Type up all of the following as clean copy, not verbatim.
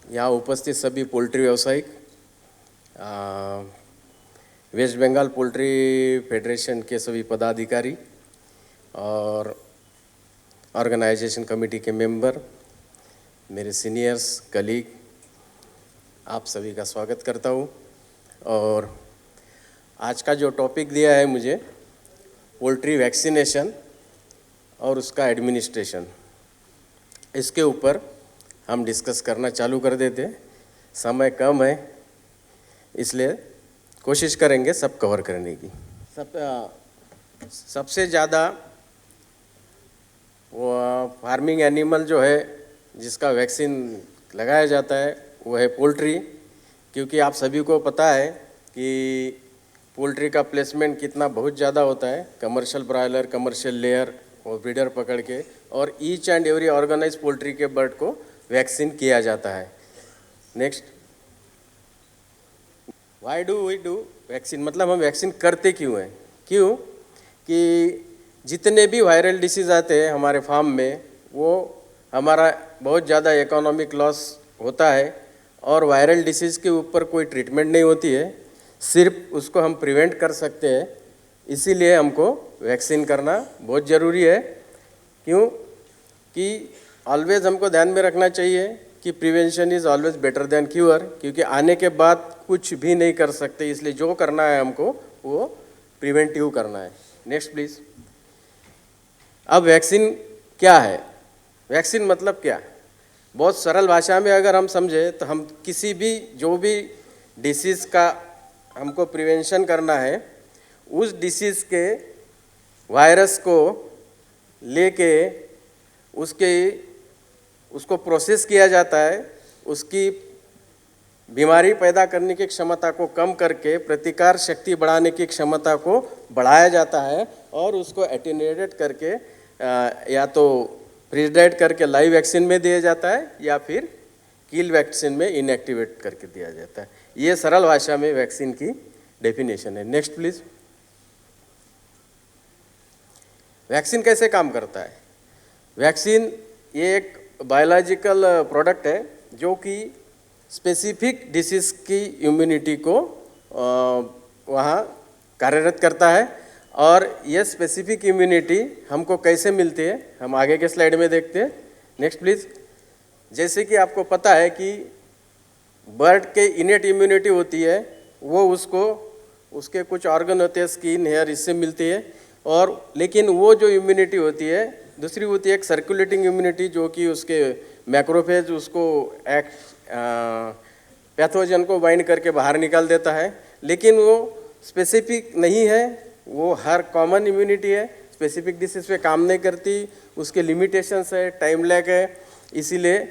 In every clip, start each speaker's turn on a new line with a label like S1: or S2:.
S1: यहाँ उपस्थित सभी पोल्ट्री व्यवसायिक, वेस्ट बंगाल पोल्ट्री फेडरेशन के सभी पदाधिकारी और ऑर्गेनाइजेशन कमेटी के मेंबर, मेरे सीनियर्स, कलीग, आप सभी का स्वागत करता हूँ। और आज का जो टॉपिक दिया है मुझे, पोल्ट्री वैक्सीनेशन और उसका एडमिनिस्ट्रेशन, इसके ऊपर हम डिस्कस करना चालू कर देते हैं। समय कम है, इसलिए कोशिश करेंगे सब कवर करने की। सबसे ज़्यादा वो फार्मिंग एनिमल जो है जिसका वैक्सीन लगाया जाता है वो है पोल्ट्री, क्योंकि आप सभी को पता है कि पोल्ट्री का प्लेसमेंट कितना बहुत ज़्यादा होता है, कमर्शियल ब्रॉयलर, कमर्शियल लेयर और ब्रीडर पकड़ के, और each and every organise poultry के बर्ड को वैक्सीन किया जाता है। Next, why do we do vaccine, मतलब हम वैक्सीन करते क्यों हैं? क्यों कि जितने भी वायरल डिसीज़ आते हैं हमारे फार्म में, वो हमारा बहुत ज़्यादा इकोनॉमिक लॉस होता है और वायरल डिसीज़ के ऊपर कोई ट्रीटमेंट नहीं होती है, सिर्फ उसको हम प्रिवेंट कर सकते हैं। इसीलिए हमको वैक्सीन करना बहुत ज़रूरी है। क्यों कि ऑलवेज हमको ध्यान में रखना चाहिए कि prevention is always better than cure, क्योंकि आने के बाद कुछ भी नहीं कर सकते, इसलिए जो करना है हमको वो प्रिवेंटिव करना है। Next please. अब वैक्सीन क्या है? वैक्सीन मतलब क्या है? बहुत सरल भाषा में अगर हम समझे तो हम किसी भी जो भी डिसीज़ का हमको प्रिवेंशन करना है, उस डिसीज़ के वायरस को लेके उसको प्रोसेस किया जाता है, उसकी बीमारी पैदा करने की क्षमता को कम करके प्रतिकार शक्ति बढ़ाने की क्षमता को बढ़ाया जाता है, और उसको एटेन्यूएट करके या तो फ्रीज-ड्राइड करके लाइव वैक्सीन में दिया जाता है या फिर किल वैक्सीन में इनएक्टिवेट करके दिया जाता है। ये सरल भाषा में वैक्सीन की डेफिनेशन है। Next please. वैक्सीन कैसे काम करता है? वैक्सीन ये एक बायोलॉजिकल प्रोडक्ट है जो कि स्पेसिफिक डिसीज़ की इम्यूनिटी को वहाँ कार्यरत करता है। और ये स्पेसिफिक इम्यूनिटी हमको कैसे मिलती है, हम आगे के स्लाइड में देखते हैं। Next please. जैसे कि आपको पता है कि बर्ड के इनेट इम्यूनिटी होती है, वो उसके कुछ ऑर्गन होते हैं, स्किन, हेयर, इससे मिलती है। और लेकिन वो जो इम्यूनिटी होती है दूसरी होती है एक सर्कुलेटिंग इम्यूनिटी, जो कि उसके मैक्रोफेज उसको पैथोजन को बाइंड करके बाहर निकाल देता है, लेकिन वो स्पेसिफिक नहीं है, वो हर कॉमन इम्यूनिटी है, स्पेसिफिक डिसीज़ पे काम नहीं करती, उसके लिमिटेशंस है, टाइम लैग है। इसीलिए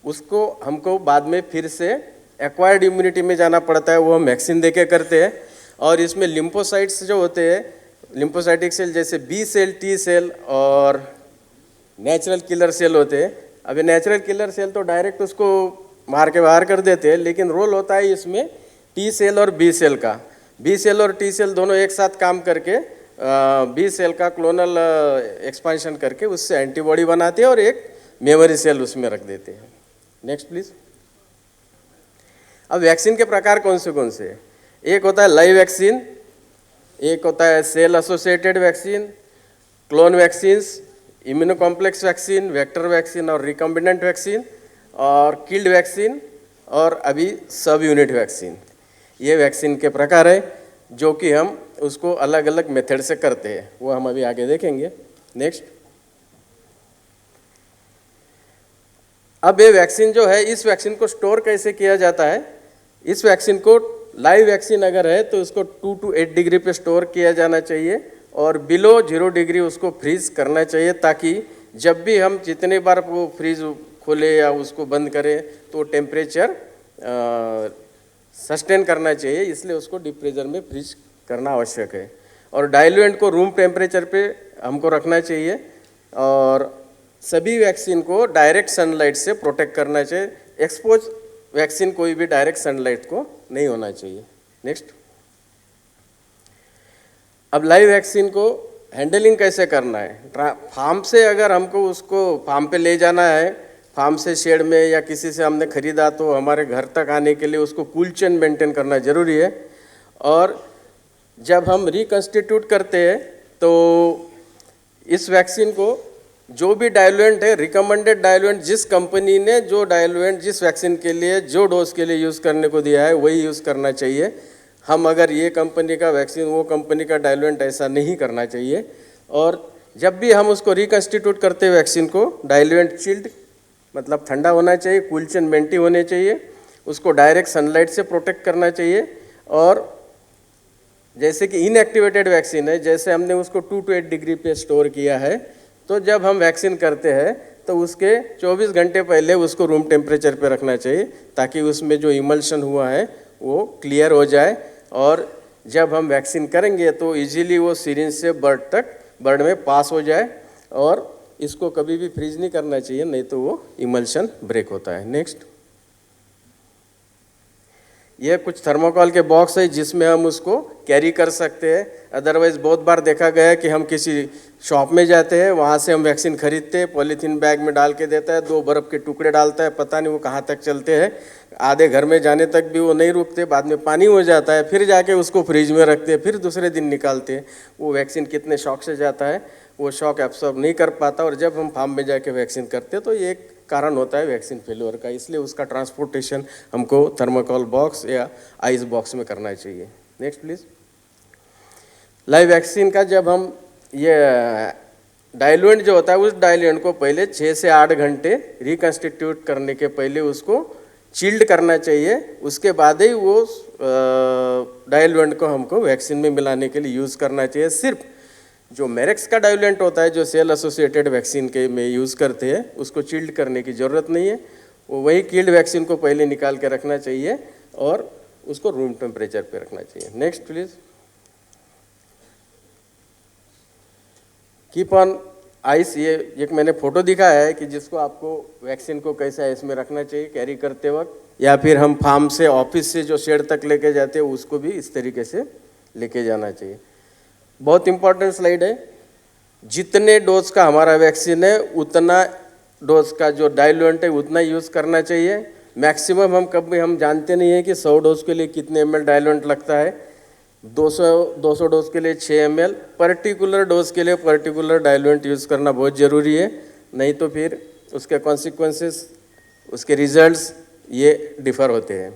S1: उसको हमको बाद में फिर से एक्वायर्ड इम्यूनिटी में जाना पड़ता है, वो हम वैक्सीन देके करते हैं। और इसमें लिम्फोसाइट्स जो होते हैं, लिम्फोसाइटिक सेल जैसे बी सेल, टी सेल और नेचुरल किलर सेल होते हैं। अभी नेचुरल किलर सेल तो डायरेक्ट उसको मार के बाहर कर देते हैं, लेकिन रोल होता है इसमें टी सेल और बी सेल का। बी सेल और टी सेल दोनों एक साथ काम करके बी सेल का क्लोनल एक्सपांशन करके उससे एंटीबॉडी बनाते हैं और एक मेमोरी सेल उसमें रख देते हैं। Next please. अब वैक्सीन के प्रकार कौन से हैं? एक होता है लाइव वैक्सीन, एक होता है cell associated vaccine, clone vaccines, immuno complex vaccine, vector vaccine और रिकम्बिनेंट वैक्सीन, और किल्ड वैक्सीन, और अभी सब यूनिट वैक्सीन। ये वैक्सीन के प्रकार है जो कि हम उसको अलग अलग मेथड से करते हैं, वो हम अभी आगे देखेंगे। नेक्स्ट। अब ये वैक्सीन जो है, इस वैक्सीन को स्टोर कैसे किया जाता है? इस वैक्सीन को लाइव वैक्सीन अगर है तो इसको 2 to 8 डिग्री पे स्टोर किया जाना चाहिए और बिलो 0 डिग्री उसको फ्रीज करना चाहिए, ताकि जब भी हम जितने बार वो फ्रीज खोले या उसको बंद करें तो टेम्परेचर सस्टेन करना चाहिए, इसलिए उसको डीप फ्रीजर में फ्रीज करना आवश्यक है। और डाइल्यूएंट को रूम टेम्परेचर पे हमको रखना चाहिए, और सभी वैक्सीन को डायरेक्ट सनलाइट से प्रोटेक्ट करना चाहिए। एक्सपोज वैक्सीन कोई भी डायरेक्ट सनलाइट को नहीं होना चाहिए। नेक्स्ट। अब लाइव वैक्सीन को हैंडलिंग कैसे करना है? फार्म से अगर हमको उसको फार्म पे ले जाना है फार्म से, शेड में या किसी से हमने ख़रीदा तो हमारे घर तक आने के लिए उसको कूल चेन मेंटेन करना ज़रूरी है। और जब हम रिकंस्टिट्यूट करते हैं तो इस वैक्सीन को जो भी डाइल्यूएंट है, रिकमेंडेड डाइल्यूएंट, जिस कंपनी ने जो डाइल्यूएंट जिस वैक्सीन के लिए जो डोज के लिए यूज़ करने को दिया है वही यूज़ करना चाहिए। हम अगर ये कंपनी का वैक्सीन वो कंपनी का डाइल्यूएंट ऐसा नहीं करना चाहिए। और जब भी हम उसको रिकंस्टिट्यूट करते हैं वैक्सीन को, डाइल्यूएंट चिल्ड मतलब ठंडा होना चाहिए, कूल चेन मेंटेन होने चाहिए, उसको डायरेक्ट सनलाइट से प्रोटेक्ट करना चाहिए। और जैसे कि इनएक्टिवेटेड वैक्सीन है, जैसे हमने उसको 2 to 8 डिग्री पे स्टोर किया है, तो जब हम वैक्सीन करते हैं तो उसके 24 घंटे पहले उसको रूम टेम्परेचर पे रखना चाहिए ताकि उसमें जो इमल्शन हुआ है वो क्लियर हो जाए। और जब हम वैक्सीन करेंगे तो इजीली वो सिरिंज से बर्ड में पास हो जाए। और इसको कभी भी फ्रीज नहीं करना चाहिए, नहीं तो वो इमल्शन ब्रेक होता है। नेक्स्ट, ये कुछ थर्मोकॉल के बॉक्स है जिसमें हम उसको कैरी कर सकते हैं। अदरवाइज़ बहुत बार देखा गया है कि हम किसी शॉप में जाते हैं, वहाँ से हम वैक्सीन खरीदते हैं, पॉलीथीन बैग में डाल के देता है, 2 बर्फ़ के टुकड़े डालता है, पता नहीं वो कहाँ तक चलते हैं, आधे घर में जाने तक भी वो नहीं रुकते, बाद में पानी हो जाता है, फिर जाके उसको फ्रिज में रखते हैं, फिर दूसरे दिन निकालते हैं। वो वैक्सीन कितने शॉक से जाता है, वो शॉक एब्सॉर्ब नहीं कर पाता। और जब हम फार्म में जाके वैक्सीन करते हैं तो ये एक कारण होता है वैक्सीन फेल्योर का, इसलिए उसका ट्रांसपोर्टेशन हमको थर्मोकॉल बॉक्स या आइस बॉक्स में करना चाहिए। Next please. लाइव वैक्सीन का जब हम ये डाइल्यूएंट जो होता है उस डाइल्यूएंट को पहले 6 से 8 घंटे रिकंस्टिट्यूट करने के पहले उसको चिल्ड करना चाहिए। उसके बाद ही वो डाइल्यूएंट को हमको वैक्सीन में मिलाने के लिए यूज़ करना चाहिए। सिर्फ जो मेरेक्स का डाइल्यूएंट होता है जो सेल एसोसिएटेड वैक्सीन के में यूज़ करते हैं उसको चिल्ड करने की ज़रूरत नहीं है। वो वही किल्ड वैक्सीन को पहले निकाल के रखना चाहिए और उसको रूम टेम्परेचर पे रखना चाहिए। Next please. Keep on ice, ये एक मैंने फ़ोटो दिखाया है कि जिसको आपको वैक्सीन को कैसे आइस में रखना चाहिए कैरी करते वक्त, या फिर हम फार्म से ऑफिस से जो शेड तक लेके जाते हैं उसको भी इस तरीके से लेके जाना चाहिए। बहुत इंपॉर्टेंट स्लाइड है। जितने डोज का हमारा वैक्सीन है उतना डोज का जो डाइल्यूएंट है उतना यूज़ करना चाहिए। मैक्सिमम हम जानते नहीं हैं कि 100 डोज के लिए कितने ml डाइल्यूएंट लगता है। 200 डोज के लिए 6 ml, पर्टिकुलर डोज के लिए पर्टिकुलर डाइल्यूएंट यूज़ करना बहुत ज़रूरी है, नहीं तो फिर उसके कॉन्सिक्वेंसेस, उसके रिजल्ट्स ये डिफ़र होते हैं।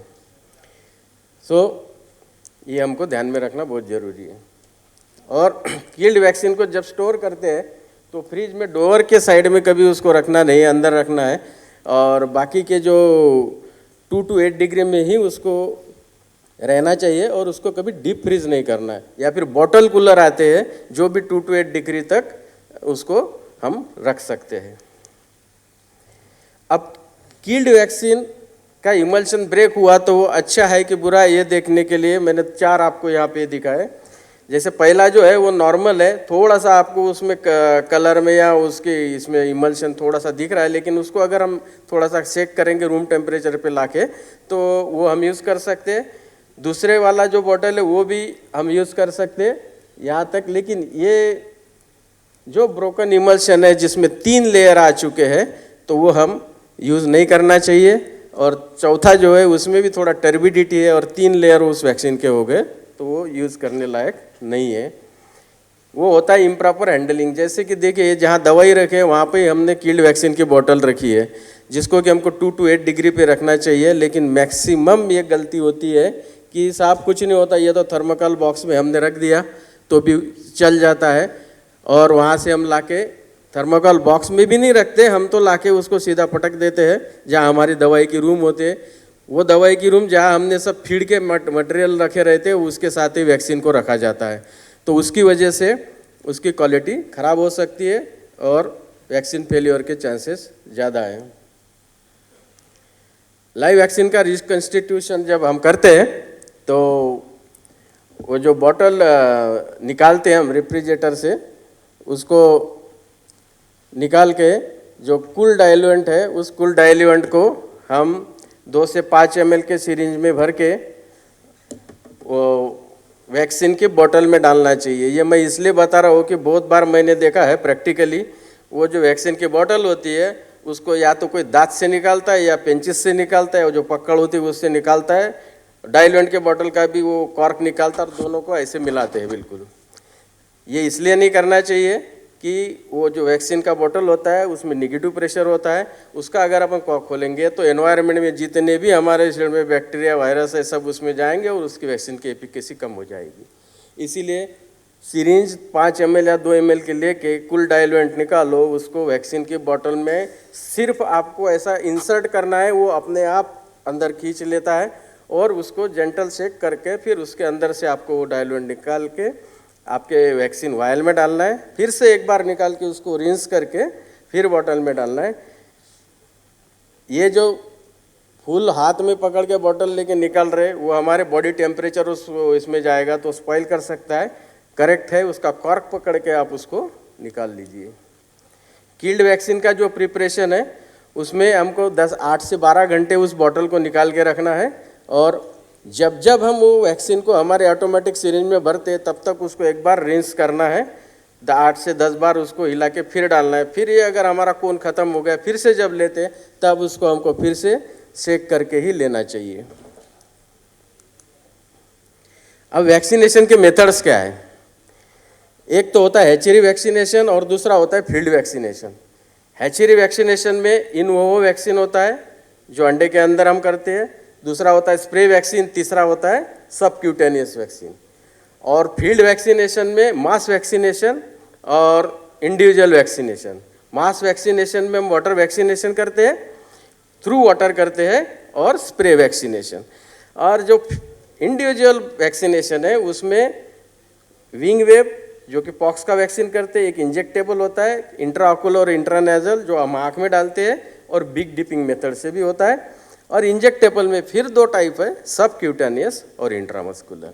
S1: ये हमको ध्यान में रखना बहुत ज़रूरी है। और किल्ड वैक्सीन को जब स्टोर करते हैं तो फ्रिज में डोर के साइड में कभी उसको रखना नहीं है, अंदर रखना है। और बाकी के जो 2 to 8 डिग्री में ही उसको रहना चाहिए और उसको कभी डीप फ्रीज नहीं करना है। या फिर बॉटल कूलर आते हैं जो भी 2 to 8 डिग्री तक उसको हम रख सकते हैं। अब किल्ड वैक्सीन का इमल्शन ब्रेक हुआ तो वो अच्छा है कि बुरा है, ये देखने के लिए मैंने 4 आपको यहाँ पे दिखाए। जैसे पहला जो है वो नॉर्मल है, थोड़ा सा आपको उसमें कलर में या उसके इसमें इमल्शन थोड़ा सा दिख रहा है, लेकिन उसको अगर हम थोड़ा सा चेक करेंगे रूम टेम्परेचर पे लाके तो वो हम यूज़ कर सकते हैं। दूसरे वाला जो बॉटल है वो भी हम यूज़ कर सकते हैं यहाँ तक। लेकिन ये जो ब्रोकन इमल्शन है जिसमें 3 लेयर आ चुके हैं तो वो हम यूज़ नहीं करना चाहिए। और चौथा जो है उसमें भी थोड़ा टर्बिडिटी है और 3 लेयर उस वैक्सीन के हो गए तो वो यूज़ करने लायक नहीं है। वो होता है इम्प्रॉपर हैंडलिंग। जैसे कि देखिए जहाँ दवाई रखे वहाँ पे हमने किल्ड वैक्सीन की बोतल रखी है जिसको कि हमको 2 to 8 डिग्री पे रखना चाहिए, लेकिन मैक्सिमम ये गलती होती है कि साहब कुछ नहीं होता, ये तो थर्मोकॉल बॉक्स में हमने रख दिया तो भी चल जाता है। और वहाँ से हम लाके थर्मोकॉल बॉक्स में भी नहीं रखते, हम तो लाके उसको सीधा पटक देते हैं जहाँ हमारी दवाई की रूम होते हैं। वो दवाई की रूम जहाँ हमने सब फीड के मटेरियल रखे रहते हैं उसके साथ ही वैक्सीन को रखा जाता है, तो उसकी वजह से उसकी क्वालिटी ख़राब हो सकती है और वैक्सीन फेलियर के चांसेस ज़्यादा हैं। लाइव वैक्सीन का रिकंस्टिट्यूशन जब हम करते हैं तो वो जो बॉटल निकालते हैं हम रेफ्रिजरेटर से, उसको निकाल के जो कूल डाइल्यूएंट है उस कूल डाइल्यूएंट को हम 2 से 5 ml के सिरिंज में भर के वो वैक्सीन की बोतल में डालना चाहिए। ये मैं इसलिए बता रहा हूँ कि बहुत बार मैंने देखा है प्रैक्टिकली वो जो वैक्सीन की बोतल होती है उसको या तो कोई दांत से निकालता है या पेंचिस से निकालता है, और जो पकड़ होती है उससे निकालता है। डाइल्यूएंट के बॉटल का भी वो कॉर्क निकालता है और दोनों को ऐसे मिलाते हैं बिल्कुल। ये इसलिए नहीं करना चाहिए कि वो जो वैक्सीन का बोतल होता है उसमें निगेटिव प्रेशर होता है, उसका अगर अपन कॉर्क खोलेंगे तो एनवायरनमेंट में जितने भी हमारे शरीर में बैक्टीरिया वायरस है सब उसमें जाएंगे और उसकी वैक्सीन की एफिकेसी कम हो जाएगी। इसीलिए सिरिंज 5 ml या 2 ml के लेके कुल डाइल्यूएंट निकालो, उसको वैक्सीन की बोतल में सिर्फ आपको ऐसा इंसर्ट करना है, वो अपने आप अंदर खींच लेता है और उसको जेंटल शेक करके फिर उसके अंदर से आपको वो डाइल्यूएंट निकाल के आपके वैक्सीन वायल में डालना है, फिर से एक बार निकाल के उसको रिंस करके फिर बॉटल में डालना है। ये जो फुल हाथ में पकड़ के बॉटल लेके निकाल रहे वो हमारे बॉडी टेम्परेचर इसमें जाएगा तो स्पॉइल कर सकता है। करेक्ट है, उसका कॉर्क पकड़ के आप उसको निकाल लीजिए। किल्ड वैक्सीन का जो प्रिपरेशन है उसमें हमको 8 से 12 घंटे उस बॉटल को निकाल के रखना है, और जब जब हम वो वैक्सीन को हमारे ऑटोमेटिक सिरिंज में भरते हैं तब तक उसको एक बार रिंस करना है, 8 से 10 बार उसको हिला के फिर डालना है। फिर ये अगर हमारा खून ख़त्म हो गया फिर से जब लेते हैं तब उसको हमको फिर से शेक करके ही लेना चाहिए। अब वैक्सीनेशन के मेथड्स क्या है? एक तो होता है हैचरी वैक्सीनेशन और दूसरा होता है फील्ड वैक्सीनेशन। हैचरी वैक्सीनेशन में इन विवो वैक्सीन होता है जो अंडे के अंदर हम करते हैं, दूसरा होता है स्प्रे वैक्सीन, तीसरा होता है सबक्यूटेनियस वैक्सीन। और फील्ड वैक्सीनेशन में मास वैक्सीनेशन और इंडिविजुअल वैक्सीनेशन। मास वैक्सीनेशन में हम वाटर वैक्सीनेशन करते हैं, थ्रू वाटर करते हैं, और स्प्रे वैक्सीनेशन। और जो इंडिविजुअल वैक्सीनेशन है उसमें विंग वेब जो कि पॉक्स का वैक्सीन करते हैं, एक इंजेक्टेबल होता है इंट्राऑकुलर और इंट्रानेजल जो हम आँख में डालते हैं, और बिग डिपिंग मेथड से भी होता है। और इंजेक्टेबल में फिर 2 टाइप है, सबक्यूटेनियस और इंट्रामस्कुलर।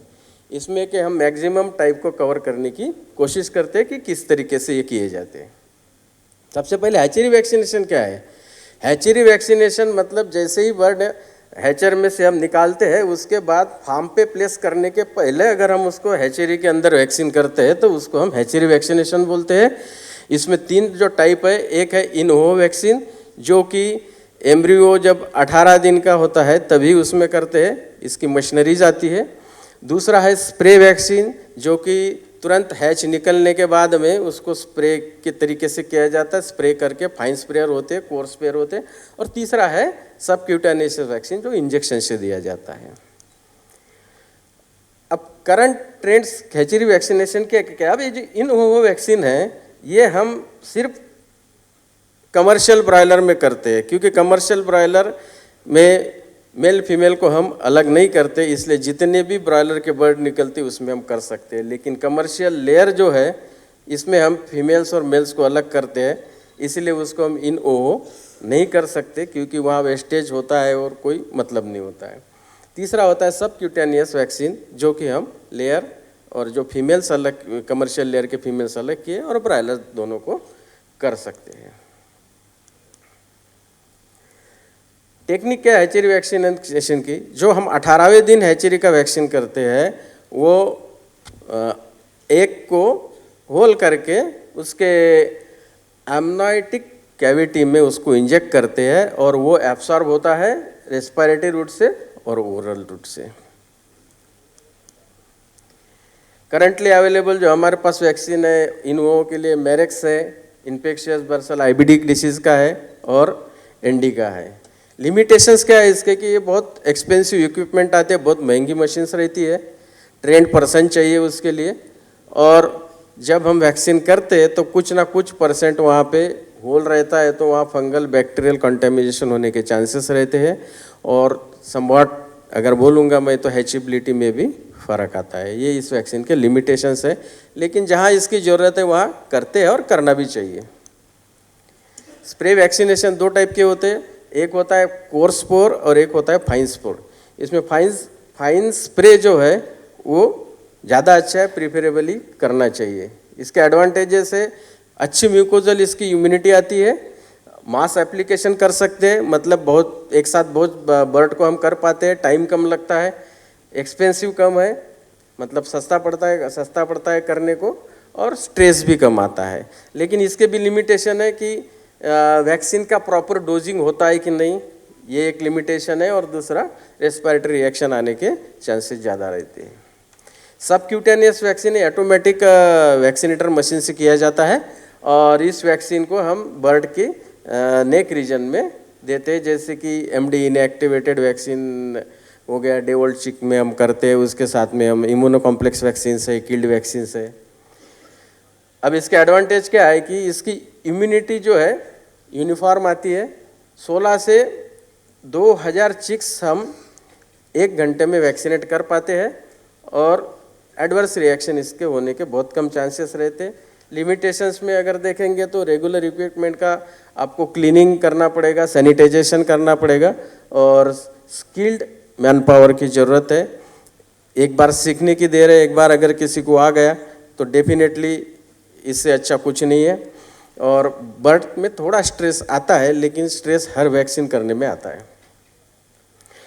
S1: इसमें कि हम मैक्सिमम टाइप को कवर करने की कोशिश करते हैं कि किस तरीके से ये किए जाते हैं। सबसे पहले हैचरी वैक्सीनेशन क्या है? हैचरी वैक्सीनेशन मतलब जैसे ही बर्ड हैचर में से हम निकालते हैं उसके बाद फार्म पे प्लेस करने के पहले अगर हम उसको हैचरी के अंदर वैक्सीन करते हैं तो उसको हम हैचरी वैक्सीनेशन बोलते हैं। इसमें 3 जो टाइप है, एक है इन विवो वैक्सीन जो कि एम्ब्रियो जब 18 दिन का होता है तभी उसमें करते हैं, इसकी मशीनरीज आती है। दूसरा है स्प्रे वैक्सीन जो कि तुरंत हैच निकलने के बाद में उसको स्प्रे के तरीके से किया जाता है, स्प्रे करके फाइन स्प्रेयर होते हैं, कोर स्प्रेयर होते हैं। और तीसरा है सबक्यूटेनियस वैक्सीन जो इंजेक्शन से दिया जाता है। अब करंट ट्रेंड्स हैचरी वैक्सीनेशन के क्या? अब ये जो इन विवो वैक्सीन है ये हम सिर्फ कमर्शियल ब्रॉयलर में करते हैं, क्योंकि कमर्शियल ब्रॉयलर में मेल फीमेल को हम अलग नहीं करते, इसलिए जितने भी ब्रॉयलर के बर्ड निकलते उसमें हम कर सकते हैं। लेकिन कमर्शियल लेयर जो है इसमें हम फीमेल्स और मेल्स को अलग करते हैं, इसलिए उसको हम इन विवो नहीं कर सकते क्योंकि वहाँ वेस्टेज होता है और कोई मतलब नहीं होता है। तीसरा होता है सबक्यूटेनियस वैक्सीन जो कि हम लेयर और जो फीमेल्स अलग, कमर्शियल लेयर के फीमेल्स अलग किए और ब्रॉयलर दोनों को कर सकते हैं। टेक्निक क्या है हैचरी वैक्सीनेशन की? जो हम 18वें दिन हैचरी का वैक्सीन करते हैं वो एक को होल करके उसके एमनाइटिक कैविटी में उसको इंजेक्ट करते हैं और वो एब्सॉर्ब होता है रेस्पिरेटरी रूट से और ओरल रूट से। करंटली अवेलेबल जो हमारे पास वैक्सीन है इन विवो के लिए मेरेक्स है, इन्फेक्शियस बर्सल आईबीडी डिसीज़ का है और एनडी का है। लिमिटेशंस क्या है इसके कि ये बहुत एक्सपेंसिव इक्विपमेंट आते हैं, बहुत महंगी मशीन्स रहती है, ट्रेंड पर्सन चाहिए उसके लिए, और जब हम वैक्सीन करते हैं तो कुछ ना कुछ परसेंट वहाँ पे होल रहता है तो वहाँ फंगल बैक्टीरियल कंटेमिनेशन होने के चांसेस रहते हैं। और समवॉट अगर बोलूँगा मैं तो हैचेबिलिटी में भी फ़र्क आता है। ये इस वैक्सीन के लिमिटेशंस है, लेकिन जहाँ इसकी ज़रूरत है वहाँ करते हैं और करना भी चाहिए। स्प्रे वैक्सीनेशन 2 टाइप के होते हैं, एक होता है कोर स्पोर और एक होता है फाइन स्पोर। इसमें फाइन स्प्रे जो है वो ज़्यादा अच्छा है, प्रीफरेबली करना चाहिए। इसके एडवांटेजेस है अच्छी म्यूकोजल इसकी इम्यूनिटी आती है, मास एप्लीकेशन कर सकते हैं, मतलब बहुत एक साथ बहुत बर्ड को हम कर पाते हैं, टाइम कम लगता है, एक्सपेंसिव कम है, मतलब सस्ता पड़ता है करने को, और स्ट्रेस भी कम आता है। लेकिन इसके भी लिमिटेशन है कि वैक्सीन का प्रॉपर डोजिंग होता है कि नहीं, ये एक लिमिटेशन है। और दूसरा, रेस्पिरेटरी रिएक्शन आने के चांसेस ज़्यादा रहते हैं। Subcutaneous vaccine automatic vaccinator machine से किया जाता है और इस वैक्सीन को हम बर्ड के नेक रीजन में देते हैं, जैसे कि एमडी इनएक्टिवेटेड वैक्सीन हो गया, डेवोल्ट चिक में हम करते हैं, उसके साथ में हम इम्यूनो कॉम्प्लेक्स वैक्सीन है, किल्ड वैक्सीन है। अब इसके एडवांटेज क्या है कि इसकी इम्यूनिटी जो है यूनिफॉर्म आती है। 16 से 2000 चिक्स हम 1 घंटे में वैक्सीनेट कर पाते हैं और एडवर्स रिएक्शन इसके होने के बहुत कम चांसेस रहते हैं। लिमिटेशंस में अगर देखेंगे तो रेगुलर इक्विपमेंट का आपको क्लीनिंग करना पड़ेगा, सैनिटाइजेशन करना पड़ेगा और स्किल्ड मैन पावर की ज़रूरत है। एक बार सीखने की देर है, एक बार अगर किसी को आ गया तो डेफिनेटली इससे अच्छा कुछ नहीं है। और बर्ड में थोड़ा स्ट्रेस आता है, लेकिन स्ट्रेस हर वैक्सीन करने में आता है।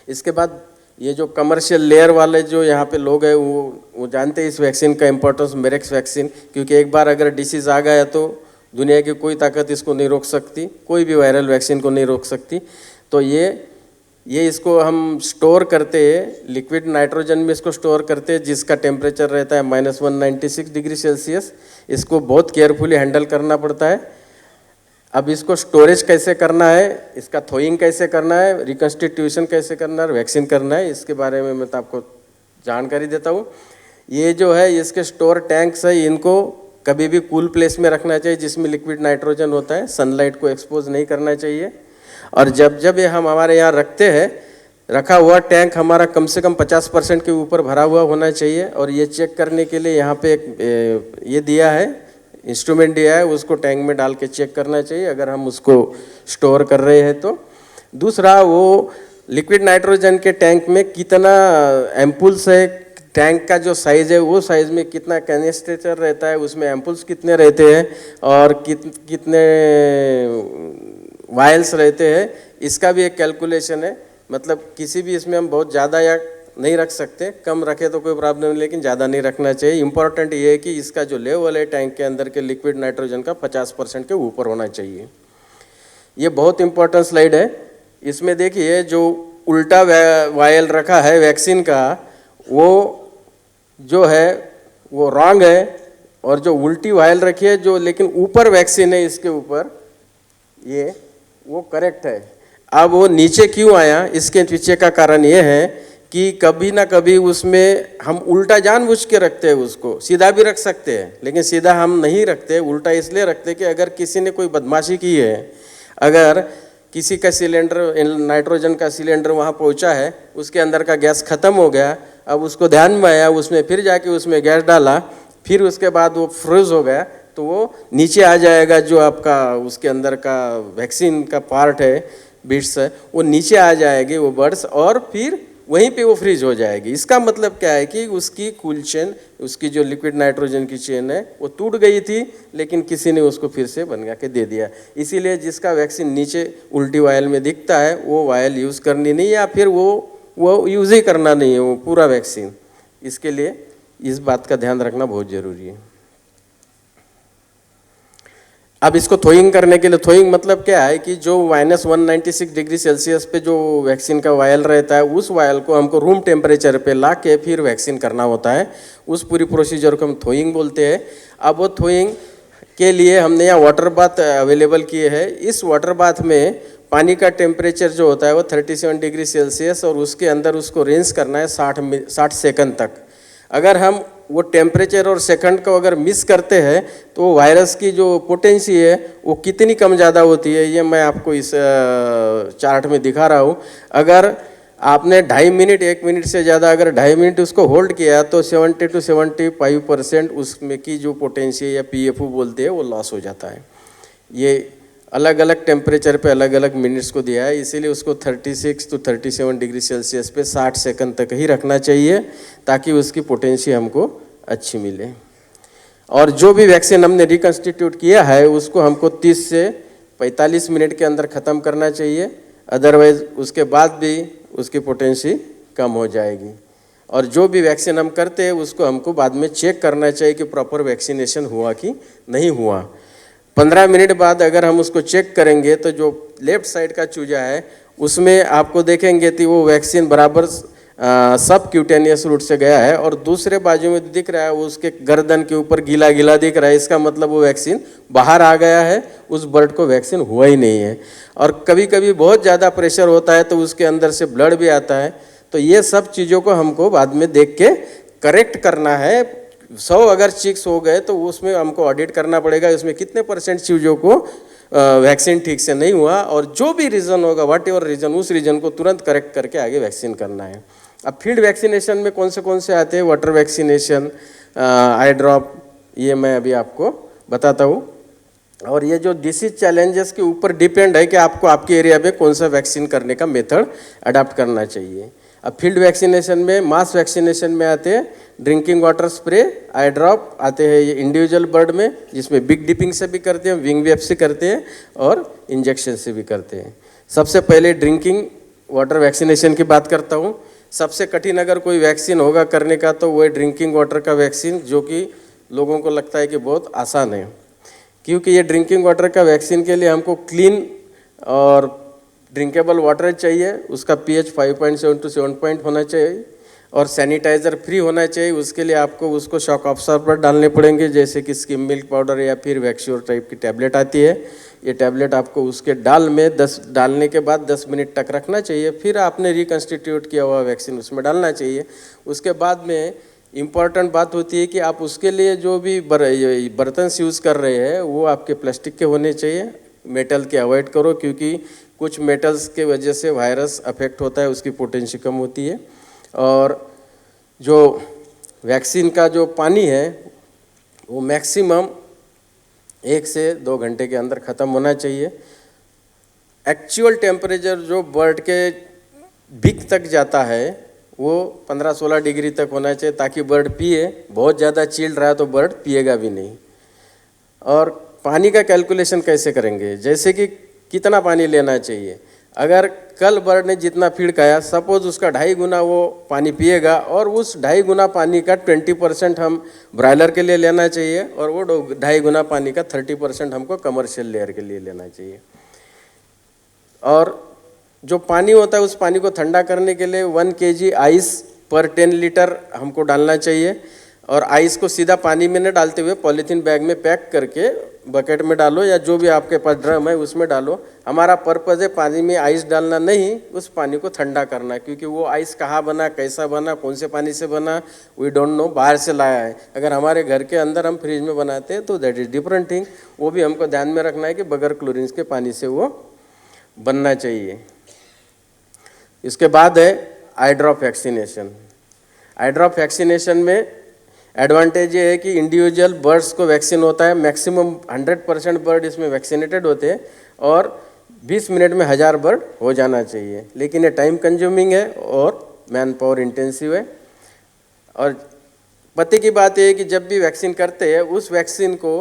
S1: इसके बाद ये जो कमर्शियल लेयर वाले जो यहाँ पे लोग हैं वो जानते हैं इस वैक्सीन का इम्पोर्टेंस, मेरेक्स वैक्सीन, क्योंकि एक बार अगर डिसीज़ आ गया तो दुनिया की कोई ताकत इसको नहीं रोक सकती, कोई भी वायरल वैक्सीन को नहीं रोक सकती। तो ये इसको हम स्टोर करते हैं, लिक्विड नाइट्रोजन में इसको स्टोर करते हैं, जिसका टेम्परेचर रहता है -196 डिग्री सेल्सियस। इसको बहुत केयरफुली हैंडल करना पड़ता है। अब इसको स्टोरेज कैसे करना है, इसका थोइंग कैसे करना है, रिकन्स्टिट्यूशन कैसे करना है, वैक्सीन करना है, इसके बारे में मैं तो आपको जानकारी देता हूँ। ये जो है इसके स्टोर टैंक्स है, इनको कभी भी कूल प्लेस में रखना चाहिए जिसमें लिक्विड नाइट्रोजन होता है, सनलाइट को एक्सपोज नहीं करना चाहिए। और जब ये हम हमारे यहाँ रखते हैं, रखा हुआ टैंक हमारा कम से कम 50% के ऊपर भरा हुआ होना चाहिए। और ये चेक करने के लिए यहाँ पे एक ये दिया है, इंस्ट्रूमेंट दिया है, उसको टैंक में डाल के चेक करना चाहिए अगर हम उसको स्टोर कर रहे हैं तो। दूसरा, वो लिक्विड नाइट्रोजन के टैंक में कितना एम्पुल्स है, टैंक का जो साइज़ है वो साइज़ में कितना कैनिस्टर रहता है, उसमें एम्पुल्स कितने रहते हैं और कितने वायल्स रहते हैं, इसका भी एक कैलकुलेशन है। मतलब किसी भी इसमें हम बहुत ज़्यादा या नहीं रख सकते, कम रखे तो कोई प्रॉब्लम नहीं, लेकिन ज़्यादा नहीं रखना चाहिए। इंपॉर्टेंट ये है कि इसका जो लेवल है टैंक के अंदर के लिक्विड नाइट्रोजन का 50% के ऊपर होना चाहिए। ये बहुत इंपॉर्टेंट स्लाइड है। इसमें देखिए जो उल्टा वायल रखा है वैक्सीन का, वो जो है वो रॉन्ग है, और जो उल्टी वायल रखी है जो लेकिन ऊपर वैक्सीन है इसके ऊपर, ये वो करेक्ट है। अब वो नीचे क्यों आया, इसके पीछे का कारण ये है कि कभी ना कभी उसमें हम उल्टा जानबूझ के रखते हैं, उसको सीधा भी रख सकते हैं लेकिन सीधा हम नहीं रखते, उल्टा इसलिए रखते कि अगर किसी ने कोई बदमाशी की है, अगर किसी का सिलेंडर, नाइट्रोजन का सिलेंडर वहाँ पहुँचा है, उसके अंदर का गैस ख़त्म हो गया, अब उसको ध्यान में आया, उसमें फिर जाके उसमें गैस डाला, फिर उसके बाद वो फ्रोज हो गया, तो वो नीचे आ जाएगा, जो आपका उसके अंदर का वैक्सीन का पार्ट है, बिट्स है, वो नीचे आ जाएगी वो बर्ड्स, और फिर वहीं पे वो फ्रीज हो जाएगी। इसका मतलब क्या है कि उसकी कूल चेन, उसकी जो लिक्विड नाइट्रोजन की चेन है वो टूट गई थी, लेकिन किसी ने उसको फिर से बना के दे दिया। इसीलिए जिसका वैक्सीन नीचे उल्टी वायल में दिखता है वो वायल यूज़ करनी नहीं, या फिर वो यूज़ ही करना नहीं है वो पूरा वैक्सीन। इसके लिए इस बात का ध्यान रखना बहुत ज़रूरी है। अब इसको थोइंग करने के लिए, थोइंग मतलब क्या है कि जो -196 डिग्री सेल्सियस पे जो वैक्सीन का वायल रहता है, उस वायल को हमको रूम टेम्परेचर पे ला के फिर वैक्सीन करना होता है। उस पूरी प्रोसीजर को हम थोइंग बोलते हैं। अब वो थोइंग के लिए हमने यहाँ वाटर बाथ अवेलेबल किए हैं। इस वाटर बाथ में पानी का टेम्परेचर जो होता है वो 37 डिग्री सेल्सियस, और उसके अंदर उसको रेंज करना है 60 सेकंड तक। अगर हम वो टेम्परेचर और सेकंड को अगर मिस करते हैं तो वायरस की जो पोटेंसी है वो कितनी कम ज़्यादा होती है, ये मैं आपको इस चार्ट में दिखा रहा हूँ। अगर आपने 2.5 मिनट, 1 मिनट से ज़्यादा अगर 2.5 मिनट उसको होल्ड किया तो 70 to 75% उसमें की जो पोटेंसी या PFU बोलते हैं वो लॉस हो जाता है। ये अलग अलग टेम्परेचर पे अलग अलग मिनट्स को दिया है, इसीलिए उसको 36 to 37 डिग्री सेल्सियस पे 60 सेकंड तक ही रखना चाहिए, ताकि उसकी पोटेंसी हमको अच्छी मिले। और जो भी वैक्सीन हमने रिकन्स्टिट्यूट किया है उसको हमको 30 से 45 मिनट के अंदर ख़त्म करना चाहिए, अदरवाइज़ उसके बाद भी उसकी पोटेंसी कम हो जाएगी। और जो भी वैक्सीन हम करते हैं उसको हमको बाद में चेक करना चाहिए कि प्रॉपर वैक्सीनेशन हुआ कि नहीं हुआ। 15 मिनट बाद अगर हम उसको चेक करेंगे तो जो लेफ्ट साइड का चूजा है उसमें आपको देखेंगे कि वो वैक्सीन बराबर सब क्यूटेनियस रूट से गया है, और दूसरे बाजू में दिख रहा है वो उसके गर्दन के ऊपर गीला गीला दिख रहा है, इसका मतलब वो वैक्सीन बाहर आ गया है, उस बर्ड को वैक्सीन हुआ ही नहीं है। और कभी कभी बहुत ज़्यादा प्रेशर होता है तो उसके अंदर से ब्लड भी आता है। तो ये सब चीज़ों को हमको बाद में देख के करेक्ट करना है। 100 अगर चिक्स हो गए तो उसमें हमको ऑडिट करना पड़ेगा, उसमें कितने % चीज़ों को वैक्सीन ठीक से नहीं हुआ, और जो भी रीज़न होगा, व्हाट एवर रीज़न, उस रीज़न को तुरंत करेक्ट करके आगे वैक्सीन करना है। अब फील्ड वैक्सीनेशन में कौन से आते हैं, वाटर वैक्सीनेशन, आई ड्रॉप, ये मैं अभी आपको बताता हूँ। और ये जो डिसीज चैलेंजेस के ऊपर डिपेंड है कि आपको आपके एरिया में कौन सा वैक्सीन करने का मेथड अडाप्ट करना चाहिए। अब फील्ड वैक्सीनेशन में, मास वैक्सीनेशन में आते हैं ड्रिंकिंग वाटर स्प्रे, आई ड्रॉप आते हैं ये इंडिविजुअल बर्ड में, जिसमें बिग डिपिंग से भी करते हैं, विंग वेब से करते हैं और इंजेक्शन से भी करते हैं। सबसे पहले ड्रिंकिंग वाटर वैक्सीनेशन की बात करता हूँ। सबसे कठिन अगर कोई वैक्सीन होगा करने का तो वो है ड्रिंकिंग वाटर का वैक्सीन, जो कि लोगों को लगता है कि बहुत आसान है, क्योंकि ये ड्रिंकिंग वाटर का वैक्सीन के लिए हमको क्लीन और ड्रिंकेबल वाटर चाहिए, उसका pH 5.7 to 7 पॉइंट होना चाहिए, और सैनिटाइज़र फ्री होना चाहिए। उसके लिए आपको उसको शॉक ऑब्जर्वर डालने पड़ेंगे, जैसे कि स्किम मिल्क पाउडर या फिर वैक्श्योर टाइप की टैबलेट आती है। ये टैबलेट आपको उसके डालने के बाद 10 मिनट तक रखना चाहिए, फिर आपने रिकन्स्टिट्यूट किया हुआ वैक्सीन उसमें डालना चाहिए। उसके बाद में इम्पॉर्टेंट बात होती है कि आप उसके लिए जो भी बर्तन यूज़ कर रहे हैं वो आपके प्लास्टिक के होने चाहिए, मेटल के अवॉइड करो, क्योंकि कुछ मेटल्स के वजह से वायरस अफेक्ट होता है, उसकी पोटेंसी कम होती है। और जो वैक्सीन का जो पानी है वो मैक्सिमम 1 से 2 घंटे के अंदर ख़त्म होना चाहिए। एक्चुअल टेम्परेचर जो बर्ड के बिक तक जाता है वो 15-16 डिग्री तक होना चाहिए, ताकि बर्ड पिए। बहुत ज़्यादा चिल रहा है तो बर्ड पिएगा भी नहीं। और पानी का कैलकुलेशन कैसे करेंगे, जैसे कि कितना पानी लेना चाहिए। अगर कल बर्ड ने जितना फीड खाया, सपोज उसका 2.5 गुना वो पानी पिएगा, और उस 2.5 गुना पानी का 20% हम ब्रॉयलर के लिए लेना चाहिए, और वो 2.5 गुना पानी का 30% हमको कमर्शियल लेयर के लिए लेना चाहिए। और जो पानी होता है उस पानी को ठंडा करने के लिए 1 kg आइस पर 10 लीटर हमको डालना चाहिए। और आइस को सीधा पानी में न डालते हुए पॉलीथीन बैग में पैक करके बकेट में डालो, या जो भी आपके पास ड्रम है उसमें डालो। हमारा पर्पज़ है पानी में आइस डालना नहीं, उस पानी को ठंडा करना, क्योंकि वो आइस कहाँ बना, कैसा बना, कौन से पानी से बना, वी डोंट नो, बाहर से लाया है। अगर हमारे घर के अंदर हम फ्रिज में बनाते हैं तो दैट इज़ डिफरेंट थिंग। वो भी हमको ध्यान में रखना है कि बगैर क्लोरीन के पानी से वो बनना चाहिए। इसके बाद है आई ड्रॉप वैक्सीनेशन। आई ड्रॉप वैक्सीनेशन में एडवांटेज ये है कि इंडिविजुअल बर्ड्स को वैक्सीन होता है, मैक्सिमम 100% बर्ड इसमें वैक्सीनेटेड होते हैं, और 20 मिनट में 1000 बर्ड हो जाना चाहिए। लेकिन ये टाइम कंज्यूमिंग है और मैन पावर इंटेंसिव है। और पते की बात यह है कि जब भी वैक्सीन करते हैं उस वैक्सीन को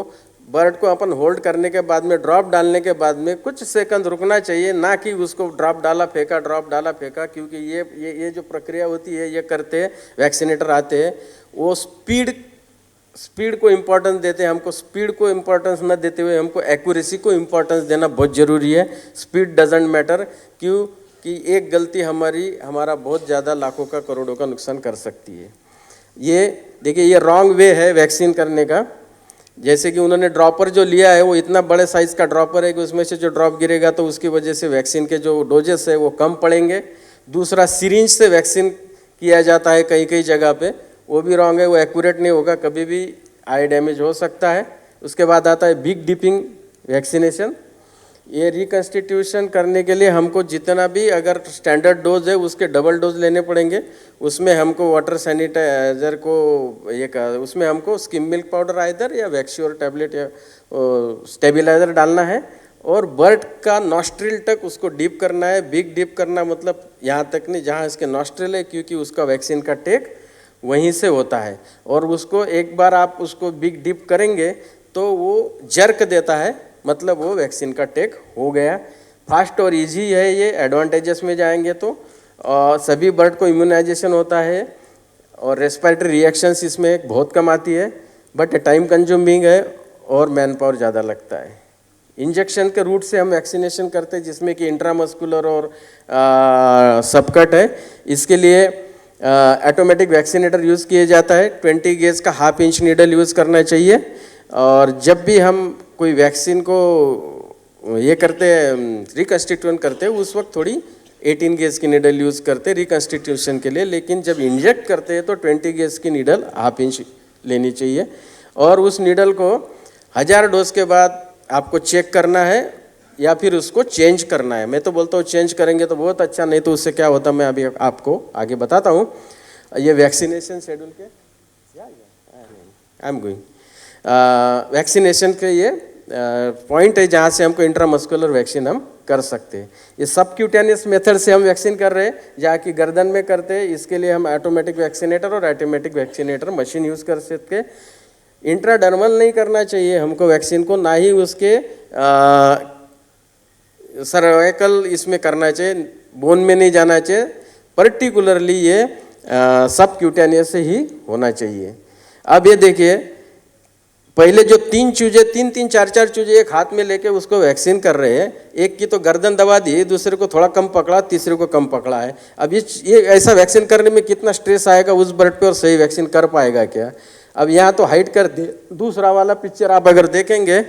S1: बर्ड को अपन होल्ड करने के बाद में, ड्रॉप डालने के बाद में कुछ सेकंड रुकना चाहिए, ना कि उसको ड्रॉप डाला फेंका, ड्रॉप डाला फेंका, क्योंकि ये जो प्रक्रिया होती है ये करते हैं वैक्सीनेटर आते हैं, वो स्पीड को इम्पोर्टेंस देते हैं। हमको स्पीड को इम्पोर्टेंस न देते हुए हमको एक्यूरेसी को इम्पोर्टेंस देना बहुत ज़रूरी है। स्पीड डजेंट मैटर, क्योंकि एक गलती हमारा बहुत ज़्यादा लाखों का, करोड़ों का नुकसान कर सकती है। ये देखिए, ये रॉन्ग वे है वैक्सीन करने का। जैसे कि उन्होंने ड्रॉपर जो लिया है वो इतना बड़े साइज़ का ड्रॉपर है कि उसमें से जो ड्रॉप गिरेगा तो उसकी वजह से वैक्सीन के जो डोजेस है वो कम पड़ेंगे। दूसरा, सिरिंज से वैक्सीन किया जाता है कई जगह पे, वो भी रॉन्ग है, वो एक्यूरेट नहीं होगा, कभी भी आई डैमेज हो सकता है। उसके बाद आता है बिग डिपिंग वैक्सीनेशन। ये रिकन्स्टिट्यूशन करने के लिए हमको जितना भी अगर स्टैंडर्ड डोज है उसके डबल डोज लेने पड़ेंगे। उसमें हमको वाटर सैनिटाइजर को उसमें हमको स्किम मिल्क पाउडर आइदर या वैक्श्योर टैबलेट या स्टेबलाइजर डालना है, और बर्ड का नॉस्ट्रिल तक उसको डीप करना है। बिग डीप करना मतलब यहाँ तक नहीं जहाँ इसके नॉस्ट्रिल है, क्योंकि उसका वैक्सीन का टेक वहीं से होता है। और उसको एक बार आप उसको बिग डीप करेंगे तो वो जर्क देता है, मतलब वो वैक्सीन का टेक हो गया। फास्ट और इजी है ये, एडवांटेजेस में जाएंगे तो सभी बर्ड को इम्यूनाइजेशन होता है, और रेस्पिरेटरी रिएक्शंस इसमें बहुत कम आती है, बट टाइम कंज्यूमिंग है और मैन पावर ज़्यादा लगता है। इंजेक्शन के रूट से हम वैक्सीनेशन करते हैं, जिसमें कि इंट्रामस्कुलर और सबकट है। इसके लिए ऑटोमेटिक वैक्सीनेटर यूज़ किया जाता है। 20 गेज का 1/2 इंच नीडल यूज़ करना चाहिए। और जब भी हम कोई वैक्सीन को ये करते हैं, रिकन्स्टिट्यूशन करते हैं, उस वक्त थोड़ी 18 गेज की नीडल यूज़ करते हैं रिकन्स्टिट्यूशन के लिए। लेकिन जब इंजेक्ट करते हैं तो 20 गेज की नीडल 1/2 इंच लेनी चाहिए। और उस नीडल को 1000 डोज के बाद आपको चेक करना है या फिर उसको चेंज करना है। मैं तो बोलता हूँ चेंज करेंगे तो बहुत अच्छा, नहीं तो उससे क्या होता मैं अभी आपको आगे बताता हूँ। ये वैक्सीनेशन शेड्यूल के आई एम गोइंग वैक्सीनेशन के ये पॉइंट है जहाँ से हमको इंट्रामस्कुलर वैक्सीन हम कर सकते हैं। ये सबक्यूटेनियस मेथड से हम वैक्सीन कर रहे हैं, जहाँ की गर्दन में करते हैं। इसके लिए हम ऑटोमेटिक वैक्सीनेटर और ऑटोमेटिक वैक्सीनेटर मशीन यूज़ कर सकते हैं। इंट्राडर्मल नहीं करना चाहिए हमको वैक्सीन को, ना ही उसके सर्वाइकल इसमें करना चाहिए, बोन में नहीं जाना चाहिए। पर्टिकुलरली ये सबक्यूटेनियस से ही होना चाहिए। अब ये देखिए, पहले जो 3 चूजे 3-3, 4-4 चूजे एक हाथ में लेके उसको वैक्सीन कर रहे हैं। एक की तो गर्दन दबा दी, दूसरे को थोड़ा कम पकड़ा, तीसरे को कम पकड़ा है। अब ये ऐसा वैक्सीन करने में कितना स्ट्रेस आएगा उस बर्ड पे, और सही वैक्सीन कर पाएगा क्या? अब यहाँ तो हाइड कर दे। दूसरा वाला पिक्चर आप अगर देखेंगे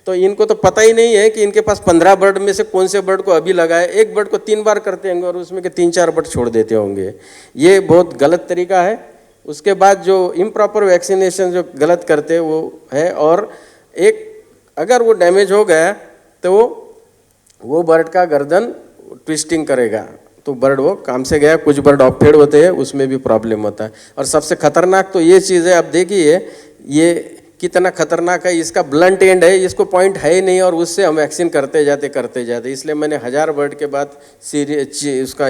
S1: तो इनको तो पता ही नहीं है कि इनके पास 15 बर्ड में से कौन से बर्ड को अभी लगाए। एक बर्ड को 3 बार करते होंगे और उसमें के 3-4 बर्ड छोड़ देते होंगे। ये बहुत गलत तरीका है। उसके बाद जो इम्प्रॉपर वैक्सीनेशन जो गलत करते हैं वो है। और एक अगर वो डैमेज हो गया तो वो बर्ड का गर्दन ट्विस्टिंग करेगा, तो बर्ड वो काम से गया। कुछ बर्ड ऑफेड होते हैं, उसमें भी प्रॉब्लम होता है। और सबसे खतरनाक तो ये चीज़ है, अब देखिए ये कितना खतरनाक है। इसका ब्लंट एंड है, इसको पॉइंट है ही नहीं, और उससे हम वैक्सीन करते जाते। इसलिए मैंने 1000 बर्ड के बाद उसका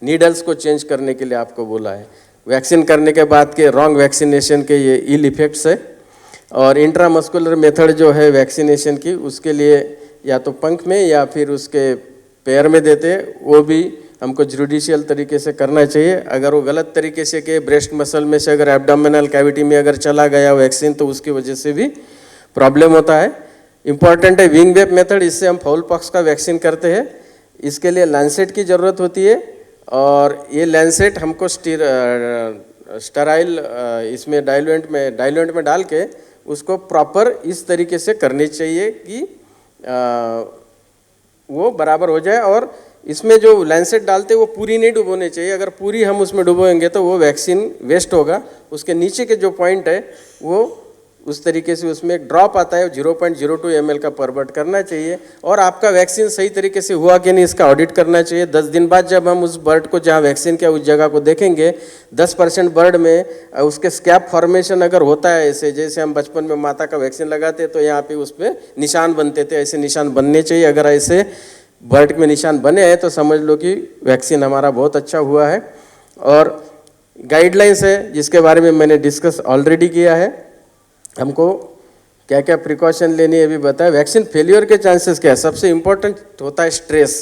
S1: नीडल्स को चेंज करने के लिए आपको बोला है। वैक्सीन करने के बाद के रॉन्ग वैक्सीनेशन के ये इल इफेक्ट्स है। और इंट्रामस्कुलर मेथड जो है वैक्सीनेशन की, उसके लिए या तो पंख में या फिर उसके पैर में देते, वो भी हमको जुडिशियल तरीके से करना चाहिए। अगर वो गलत तरीके से के ब्रेस्ट मसल में से अगर एब्डोमिनल कैविटी में अगर चला गया वैक्सीन, तो उसकी वजह से भी प्रॉब्लम होता है। इम्पॉर्टेंट है विंग वेप मेथड, इससे हम फाउल पॉक्स का वैक्सीन करते हैं। इसके लिए लैंसेट की ज़रूरत होती है, और ये लैंसेट हमको स्टेराइल इसमें डाइल्यूएंट में डाल के उसको प्रॉपर इस तरीके से करनी चाहिए कि वो बराबर हो जाए। और इसमें जो लैंसेट डालते हैं वो पूरी नहीं डुबोने चाहिए। अगर पूरी हम उसमें डुबोएंगे तो वो वैक्सीन वेस्ट होगा। उसके नीचे के जो पॉइंट है वो उस तरीके से उसमें एक ड्रॉप आता है, 0.02 ml का पर बर्ड करना चाहिए। और आपका वैक्सीन सही तरीके से हुआ कि नहीं इसका ऑडिट करना चाहिए। 10 दिन बाद जब हम उस बर्ड को जहाँ वैक्सीन किया उस जगह को देखेंगे, 10% बर्ड में उसके स्कैप फॉर्मेशन अगर होता है, ऐसे जैसे हम बचपन में माता का वैक्सीन लगाते तो यहाँ पे उस पर निशान बनते थे, ऐसे निशान बनने चाहिए। अगर ऐसे बर्ड में निशान बने हैं तो समझ लो कि वैक्सीन हमारा बहुत अच्छा हुआ है। और गाइडलाइंस है जिसके बारे में मैंने डिस्कस ऑलरेडी किया है। हमको क्या क्या प्रिकॉशन लेनी है अभी बताया। वैक्सीन फेलियर के चांसेस क्या है? सबसे इम्पोर्टेंट होता है स्ट्रेस,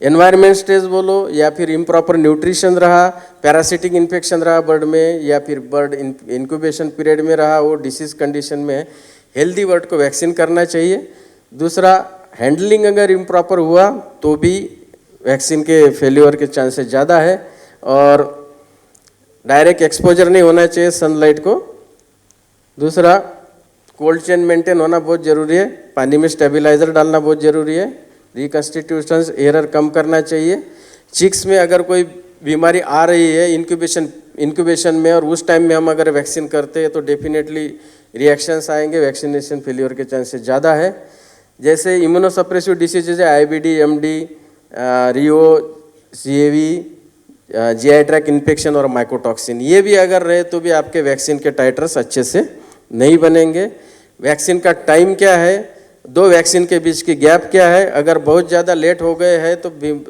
S1: एनवायरनमेंट स्ट्रेस बोलो, या फिर इम्प्रॉपर न्यूट्रिशन रहा, पैरासिटिक इन्फेक्शन रहा बर्ड में, या फिर बर्ड इंक्यूबेशन पीरियड में रहा, वो डिसीज कंडीशन में है। हेल्दी बर्ड को वैक्सीन करना चाहिए। दूसरा, हैंडलिंग अगर इम्प्रॉपर हुआ तो भी वैक्सीन के फेलियर के चांसेस ज़्यादा है। और डायरेक्ट एक्सपोजर नहीं होना चाहिए सनलाइट को। दूसरा, कोल्ड चेन मेंटेन होना बहुत ज़रूरी है। पानी में स्टेबलाइजर डालना बहुत ज़रूरी है। रिकन्स्टिट्यूशन एरर कम करना चाहिए। चिक्स में अगर कोई बीमारी आ रही है इंक्यूबेशन में, और उस टाइम में हम अगर वैक्सीन करते हैं तो डेफिनेटली रिएक्शंस आएंगे, वैक्सीनेशन फेलियर के चांसेस ज़्यादा है। जैसे इम्यूनोसप्रेसिव डिसीजेज है, IBD, MD, रियो, CAV, GI ट्रैक इन्फेक्शन और माइकोटॉक्सिन, ये भी अगर रहे तो भी आपके वैक्सीन के टाइटर्स अच्छे से नहीं बनेंगे। वैक्सीन का टाइम क्या है, 2 वैक्सीन के बीच की गैप क्या है? अगर बहुत ज़्यादा लेट हो गए हैं तो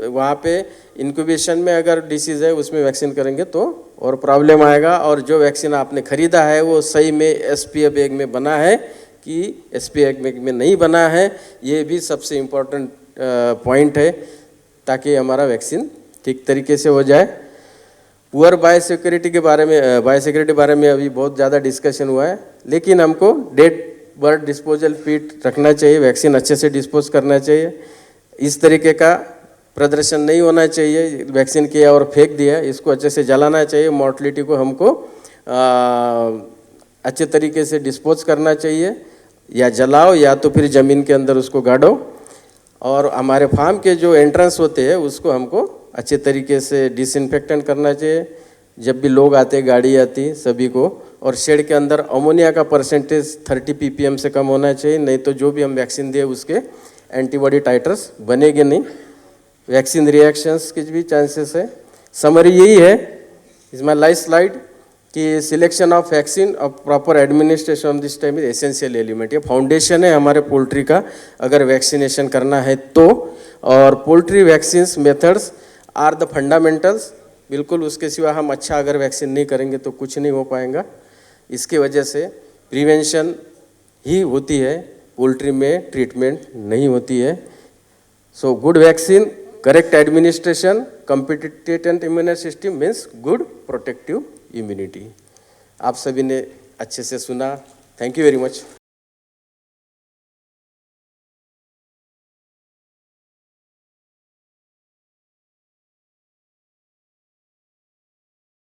S1: वहाँ पे इंक्यूबेशन में अगर डिसीज़ है उसमें वैक्सीन करेंगे तो और प्रॉब्लम आएगा। और जो वैक्सीन आपने ख़रीदा है वो सही में SPA बैग में बना है कि SPA बैग में नहीं बना है, ये भी सबसे इम्पोर्टेंट पॉइंट है, ताकि हमारा वैक्सीन ठीक तरीके से हो जाए। पुअर बायोसिक्योरिटी के बारे में अभी बहुत ज़्यादा डिस्कशन हुआ है, लेकिन हमको डेट बर्ड डिस्पोजल पिट रखना चाहिए, वैक्सीन अच्छे से डिस्पोज करना चाहिए। इस तरीके का प्रदर्शन नहीं होना चाहिए, वैक्सीन किया और फेंक दिया, इसको अच्छे से जलाना चाहिए। मॉर्टलिटी को हमको अच्छे तरीके से डिस्पोज करना चाहिए, या जलाओ या तो फिर ज़मीन के अंदर उसको गाड़ो। और हमारे फार्म के जो एंट्रेंस होते हैं उसको हमको अच्छे तरीके से डिसइंफेक्टेंट करना चाहिए जब भी लोग आते, गाड़ी आती, सभी को। और शेड के अंदर अमोनिया का परसेंटेज 30 ppm से कम होना चाहिए, नहीं तो जो भी हम वैक्सीन दें उसके एंटीबॉडी टाइटर्स बनेंगे नहीं, वैक्सीन रिएक्शंस के भी चांसेस है। समरी यही है, इज माय लास्ट स्लाइड, कि सिलेक्शन ऑफ वैक्सीन और proper administration of this time is essential element. ये फाउंडेशन है हमारे पोल्ट्री का अगर वैक्सीनेशन करना है तो। और poultry vaccines methods are the fundamentals, बिल्कुल उसके सिवा हम अच्छा अगर वैक्सीन नहीं करेंगे तो कुछ नहीं हो पाएगा। इसकी वजह से प्रिवेंशन ही होती है, पोल्ट्री में ट्रीटमेंट नहीं होती है। So good vaccine, correct administration, competent immune system means good protective immunity. आप सभी ने अच्छे से सुना, थैंक यू वेरी मच।